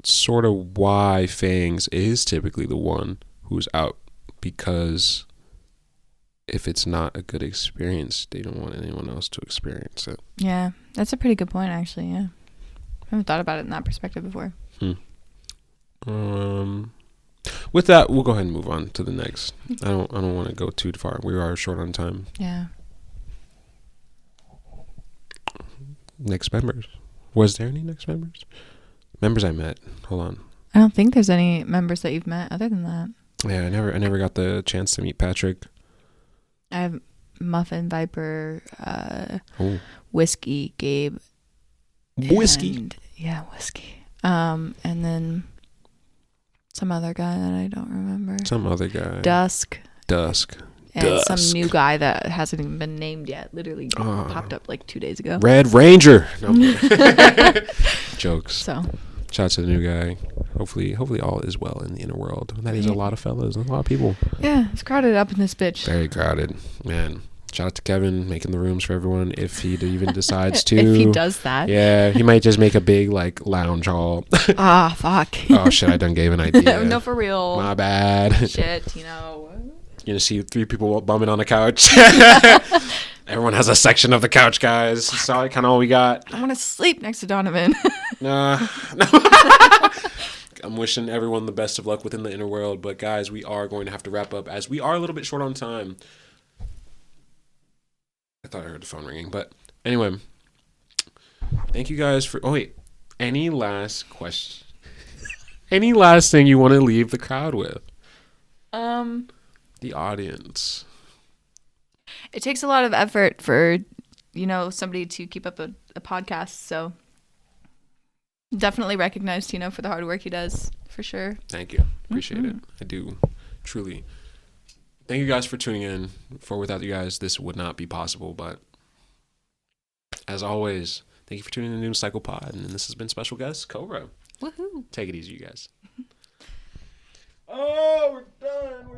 sort of why Fangs is typically the one who's out, because if it's not a good experience, they don't want anyone else to experience it. Yeah, that's a pretty good point, actually. Yeah, I haven't thought about it in that perspective before. With that, we'll go ahead and move on to the next. I don't want to go too far. We are short on time. Yeah. Next members. Was there any next members? Members I met. Hold on. I don't think there's any members that you've met other than that. Yeah, I never got the chance to meet Patrick. I have Muffin, Viper, Whiskey, Gabe. Whiskey? Yeah, Whiskey. And then some other guy that I don't remember. Some other guy. Dusk. And some new guy that hasn't even been named yet. Literally popped up like 2 days ago. Red Ranger. No. Jokes. So. Shout out to the new guy. Hopefully all is well in the inner world. That is a lot of fellas and a lot of people. Yeah, it's crowded up in this bitch. Very crowded. Man. Shout out to Kevin making the rooms for everyone if he even decides to. If he does that. Yeah, he might just make a big like lounge hall. Fuck. Oh shit, I done gave an idea. No, for real. My bad. Shit, you know. You're gonna see 3 people bumming on the couch. Everyone has a section of the couch, guys. That's kind of all we got. I want to sleep next to Donovan. Nah. I'm wishing everyone the best of luck within the inner world, but guys, we are going to have to wrap up as we are a little bit short on time. I thought I heard the phone ringing, but anyway, thank you guys for. Oh wait, any last question? Any last thing you want to leave the crowd with? The audience. It takes a lot of effort for, somebody to keep up a podcast. So definitely recognize Tino for the hard work he does, for sure. Thank you. Appreciate it. I do, truly. Thank you guys for tuning in. Without you guys, this would not be possible. But as always, thank you for tuning in to New Cycle Pod. And this has been special guest Cobra. Woohoo! Take it easy, you guys. Oh, we're done.